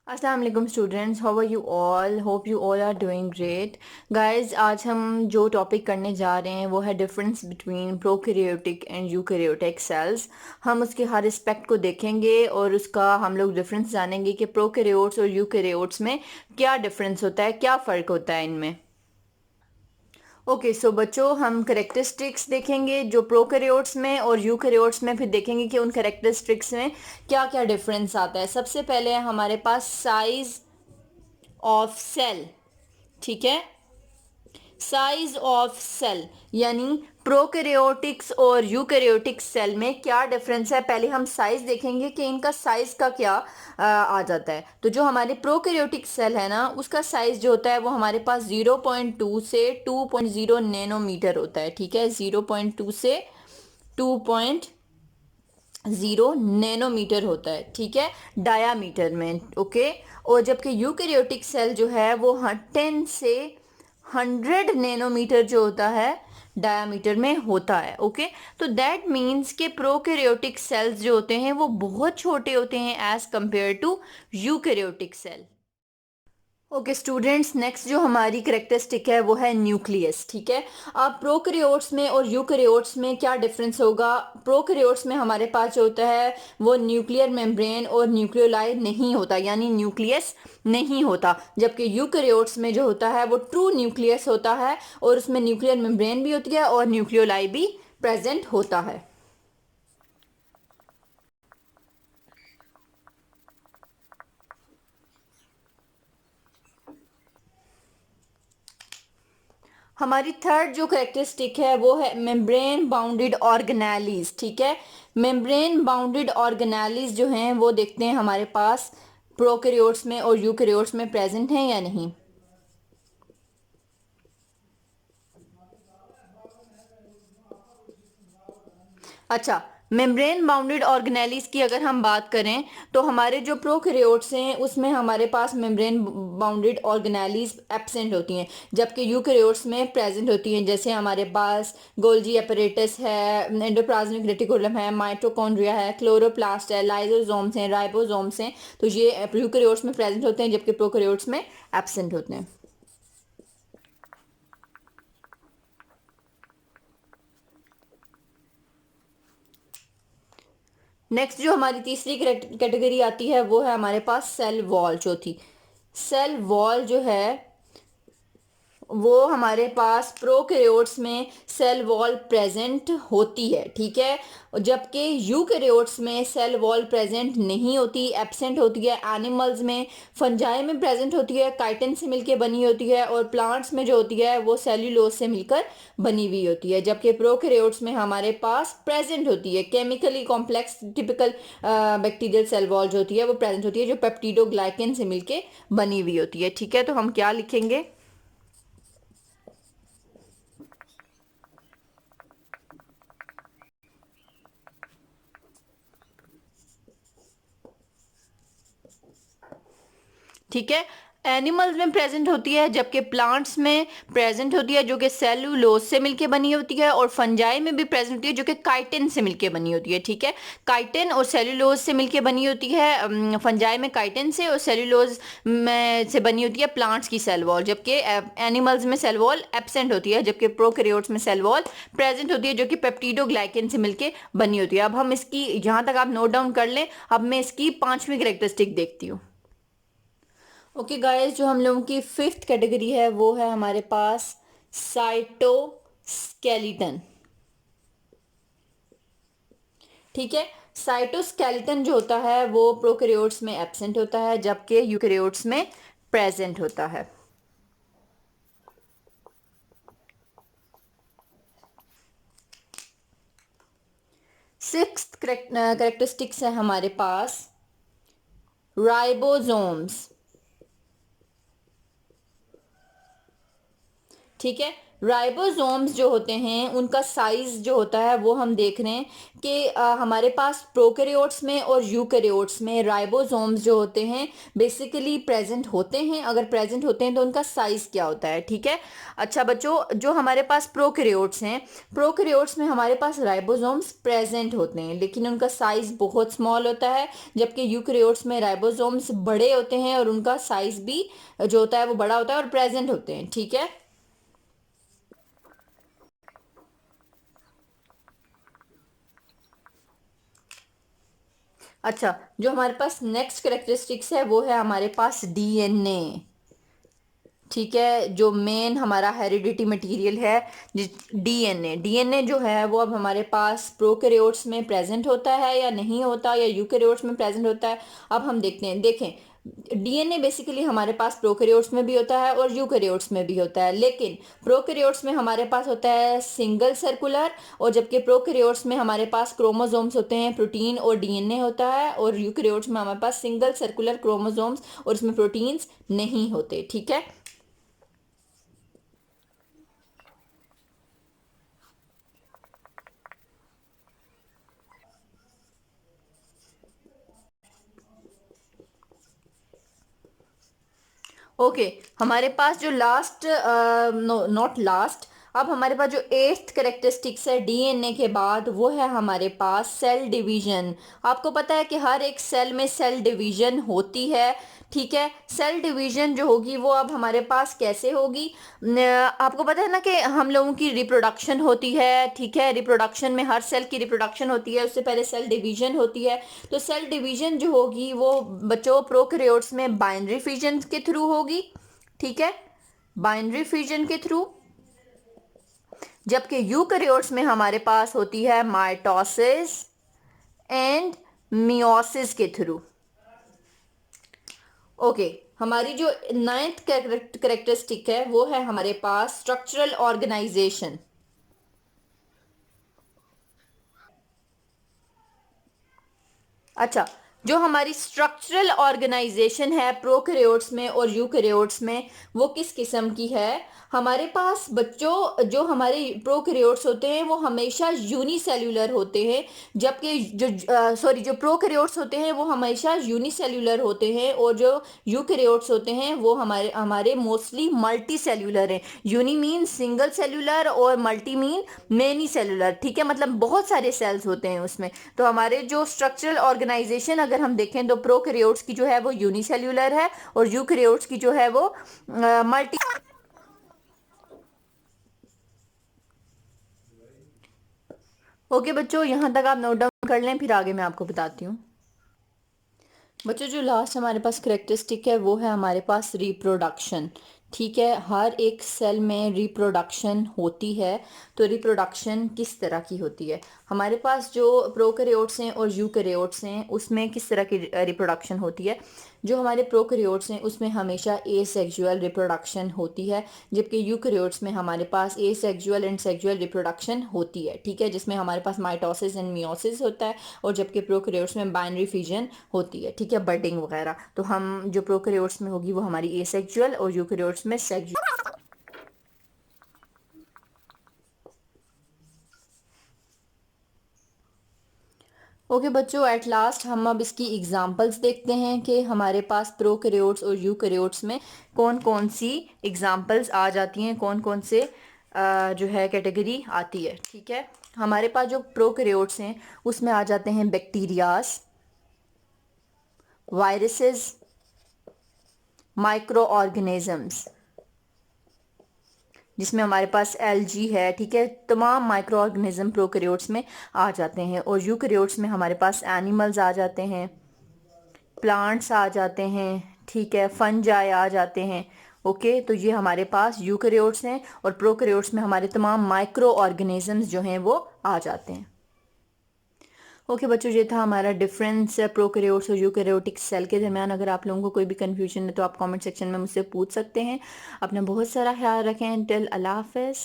अस्सलाम वालेकुम students, how are you all? Hope you all are doing great. Guys, आज हम जो टॉपिक करने जा रहे हैं वो है difference between prokaryotic and eukaryotic cells. हम उसके हर एस्पेक्ट को देखेंगे और उसका हम लोग डिफरेंस जानेंगे कि प्रोकैरियोट्स और यूकैरियोट्स में क्या डिफरेंस होता है, क्या फ़र्क होता है इनमें। ओके सो बच्चों, हम करेक्टरिस्टिक्स देखेंगे जो प्रोकैरियोट्स में और यूकैरियोट्स में, फिर देखेंगे कि उन करेक्टरिस्टिक्स में क्या क्या डिफरेंस आता है। सबसे पहले है हमारे पास साइज ऑफ सेल। ठीक है, साइज ऑफ सेल यानी प्रोकैरियोटिक्स और यूकैरियोटिक सेल में क्या डिफरेंस है। पहले हम साइज देखेंगे कि इनका साइज का क्या आ जाता है। तो जो हमारे प्रोकैरियोटिक सेल है ना, उसका साइज जो होता है वो हमारे पास 0.2 से 2.0 नैनोमीटर होता है। ठीक है, 0.2 से 2.0 नैनोमीटर होता है। ठीक है, डायामीटर में। ओके, और जबकि यूकैरियोटिक सेल जो है वो 10 से 100 नैनोमीटर जो होता है डायामीटर में होता है। ओके, तो दैट मीन्स के प्रोकैरियोटिक सेल्स जो होते हैं वो बहुत छोटे होते हैं as compare to eukaryotic cell. Okay students, next जो हमारी करेक्टरिस्टिक है वो है न्यूक्लियस। ठीक है, अब प्रोकैरियोट्स में और यूकैरियोट्स में क्या डिफरेंस होगा। प्रोकैरियोट्स में हमारे पास जो होता है वो न्यूक्लियर मेम्ब्रेन और न्यूक्लियोलाई नहीं होता, यानी न्यूक्लियस नहीं होता। जबकि यूकैरियोट्स में जो होता है वो ट्रू न्यूक्लियस होता है और उसमें न्यूक्लियर मेम्ब्रेन भी होती है और न्यूक्लियोलाई भी प्रेजेंट होता है। हमारी थर्ड जो करेक्टरिस्टिक है वो है मेम्ब्रेन बाउंडेड ऑर्गेनेलीज। ठीक है, मेम्ब्रेन बाउंडेड ऑर्गेनेलीज जो हैं वो देखते हैं हमारे पास प्रोकैरियोट्स में और यूकैरियोट्स में प्रेजेंट हैं या नहीं। अच्छा, मेम्ब्रेन बाउंडेड ऑर्गेनेलीज की अगर हम बात करें तो हमारे जो प्रोकैरियोट्स हैं उसमें हमारे पास मेम्ब्रेन बाउंडेड ऑर्गेनेलीज एब्सेंट होती हैं, जबकि यूकैरियोट्स में प्रेजेंट होती हैं। जैसे हमारे पास गोल्जी एपरेटस है, एंडोप्लाज्मिक रेटिकुलम है, माइटोकॉन्ड्रिया है, क्लोरोप्लास्ट है, लाइसोसोम्स हैं, राइबोसोम्स हैं। तो ये यूकैरियोट्स में प्रेजेंट होते हैं जबकि प्रोकैरियोट्स में एब्सेंट होते हैं। नेक्स्ट जो हमारी तीसरी कैटेगरी आती है वो है हमारे पास सेल वॉल। चौथी, सेल वॉल जो है वो हमारे पास प्रोकैरियोट्स में सेल वॉल प्रेजेंट होती है। ठीक है, जबकि यूकैरियोट्स में सेल वॉल प्रेजेंट नहीं होती, एब्सेंट होती है। एनिमल्स में, फंजाई में प्रेजेंट होती है, काइटिन से मिलकर बनी होती है, और प्लांट्स में जो होती है वो सेल्यूलोज से मिलकर बनी हुई होती है। जबकि प्रोकैरियोट्स में हमारे पास प्रेजेंट होती है chemically complex typical bacterial cell wall जो होती है वो प्रेजेंट होती है, जो पेप्टिडोग्लाइकेन से मिलकर बनी हुई होती है। ठीक है, तो हम क्या लिखेंगे। ठीक है, एनिमल्स में प्रेजेंट होती है जबकि प्लांट्स में प्रेजेंट होती है जो कि सेलुलोज से मिलके बनी होती है, और फंजाई में भी प्रेजेंट होती है जो कि काइटिन से मिलके बनी होती है। ठीक है, काइटिन और सेलुलोज से मिलके बनी होती है, फंजाई में काइटिन से, और सेलुलोज में से बनी होती है प्लांट्स की सेल वॉल। जबकि एनिमल्स में सेल वॉल एब्सेंट होती है, जबकि प्रोकैरियोट्स में सेल वॉल प्रेजेंट होती है जो कि पेप्टिडोग्लाइकेन से मिलके बनी होती है। अब हम इसकी, जहां तक आप नोट डाउन कर लें, अब मैं इसकी पांचवी करेक्टरिस्टिक देखती हूँ। ओके गाइस, जो हम लोगों की फिफ्थ कैटेगरी है वो है हमारे पास साइटोस्केलेटन। ठीक है, साइटोस्केलेटन जो होता है वो प्रोकैरियोट्स में एब्सेंट होता है जबकि यूकैरियोट्स में प्रेजेंट होता है। सिक्स्थ करेक्टरिस्टिक्स है हमारे पास राइबोसोम्स। ठीक है, राइबोसोम्स जो होते हैं उनका साइज जो होता है वो हम देख रहे हैं कि हमारे पास प्रोकैरियोट्स में और यूकैरियोट्स में राइबोसोम्स जो होते हैं बेसिकली प्रेजेंट होते हैं। अगर प्रेजेंट होते हैं तो उनका साइज क्या होता है, ठीक है। अच्छा बच्चों, जो हमारे पास प्रोकैरियोट्स हैं, प्रोकैरियोट्स में हमारे पास राइबोसोम्स प्रेजेंट होते हैं लेकिन उनका साइज बहुत स्मॉल होता है, जबकि यूकैरियोट्स में राइबोसोम्स बड़े होते हैं और उनका साइज भी जो होता है वो बड़ा होता है और प्रेजेंट होते हैं, ठीक है। अच्छा, जो हमारे पास नेक्स्ट करेक्टरिस्टिक्स है वो है हमारे पास डीएनए, ठीक है। जो मेन हमारा हेरिडिटी मटेरियल है डीएनए, डीएनए जो है वो अब हमारे पास प्रोकैरियोट्स में प्रेजेंट होता है या नहीं होता, या यूकैरियोट्स में प्रेजेंट होता है। अब हम देखते हैं, देखें, डीएनए बेसिकली हमारे पास प्रोकैरियोट्स में भी होता है और यूकैरियोट्स में भी होता है, लेकिन प्रोकैरियोट्स में हमारे पास होता है सिंगल सर्कुलर, और जबकि प्रोकैरियोट्स में हमारे पास क्रोमोसोम्स होते हैं, प्रोटीन और डीएनए होता है, और यूकैरियोट्स में हमारे पास सिंगल सर्कुलर क्रोमोसोम्स और इसमें प्रोटीन्स नहीं होते, ठीक है। ओके, हमारे पास जो लास्ट, नो नॉट लास्ट, अब हमारे पास जो एट्थ करेक्टरिस्टिक्स है डीएनए के बाद वो है हमारे पास सेल डिवीजन। आपको पता है कि हर एक सेल में सेल डिवीजन होती है, ठीक है। सेल डिवीजन जो होगी वो अब हमारे पास कैसे होगी, आपको पता है ना कि हम लोगों की रिप्रोडक्शन होती है, ठीक है। रिप्रोडक्शन में हर सेल की रिप्रोडक्शन होती है, उससे पहले सेल डिवीजन होती है। तो सेल डिवीजन जो होगी वो बच्चों प्रोकैरियोट्स में बाइनरी फिजन के थ्रू होगी, ठीक है, बाइनरी फिजन के थ्रू। जबकि यूकैरियोट्स में हमारे पास होती है माइटोसिस एंड मियोसिस के थ्रू। ओके, हमारी जो नाइन्थ करेक्टरिस्टिक है वो है हमारे पास स्ट्रक्चरल ऑर्गेनाइजेशन। अच्छा, जो हमारी स्ट्रक्चरल ऑर्गेनाइजेशन है प्रोकैरियोट्स में और यूकैरियोट्स में वो किस किस्म की है। हमारे पास बच्चों जो हमारे प्रोकैरियोट्स होते हैं वो हमेशा यूनिसेल्यूलर होते हैं, जबकि जो सॉरी जो प्रोकैरियोट्स होते हैं वो हमेशा यूनिसेल्यूलर होते हैं, और जो यूकैरियोट्स होते हैं वो हमारे हमारे मोस्टली मल्टी सेल्यूलर हैं। यूनी मीन सिंगल सेल्यूलर और मल्टी मीन मेनी सेल्यूलर, ठीक है, मतलब बहुत सारे सेल्स होते हैं उसमें। तो हमारे जो स्ट्रक्चरल ऑर्गेनाइजेशन अगर हम देखें तो प्रोकैरियोट्स की जो है वो यूनिसेल्यूलर है और यूकैरियोट्स की जो है वो मल्टी। ओके बच्चों, यहाँ तक आप नोट डाउन कर लें, फिर आगे मैं आपको बताती हूँ। बच्चों, जो लास्ट हमारे पास करेक्टरिस्टिक है वो है हमारे पास रिप्रोडक्शन, ठीक है। हर एक सेल में रिप्रोडक्शन होती है। तो रिप्रोडक्शन किस तरह की होती है, हमारे पास जो प्रोकैरियोट्स हैं और यूकैरियोट्स हैं उसमें किस तरह की रिप्रोडक्शन होती है। जो हमारे प्रोकैरियोट्स हैं उसमें हमेशा एसेक्सुअल रिप्रोडक्शन होती है, जबकि यूकैरियोट्स में हमारे पास एसेक्सुअल एंड सेक्सुअल रिप्रोडक्शन होती है, ठीक है, जिसमें हमारे पास माइटोसिस एंड मियोसिस होता है, और जबकि प्रोकैरियोट्स में बाइनरी फिजन होती है, ठीक है, बडिंग वगैरह। तो हम जो प्रोकैरियोट्स में होगी वो हमारी एसेक्सुअल और यूकैरियोट्स में सेक्सुअल। ओके बच्चों, एट लास्ट हम अब इसकी एग्जांपल्स देखते हैं कि हमारे पास प्रोकैरियोट्स और यूकैरियोट्स में कौन कौन सी एग्जांपल्स आ जाती हैं, कौन कौन से जो है कैटेगरी आती है, ठीक है। हमारे पास जो प्रोकैरियोट्स हैं उसमें आ जाते हैं बैक्टीरियाज, वायरसेस, माइक्रो ऑर्गेनिजम्स, जिसमें हमारे पास एलजी है, ठीक है। तमाम माइक्रो ऑर्गेनिज्म प्रोकैरियोट्स में आ जाते हैं, और यूकैरियोट्स में हमारे पास एनिमल्स आ जाते हैं, प्लांट्स आ जाते हैं, ठीक है, फंजाई आ जाते हैं। ओके, तो ये हमारे पास यूकैरियोट्स हैं, और प्रोकैरियोट्स में हमारे तमाम माइक्रो ऑर्गेनिजम्स जो हैं वो आ जाते हैं। ओके बच्चों, ये था हमारा डिफरेंस प्रोकैरियोट्स और यूकैरियोटिक सेल के दरमियान। अगर आप लोगों को कोई भी कंफ्यूजन है तो आप कमेंट सेक्शन में मुझसे पूछ सकते हैं। अपना बहुत सारा ख्याल रखें। टिल अल्लाह हाफ़िज़।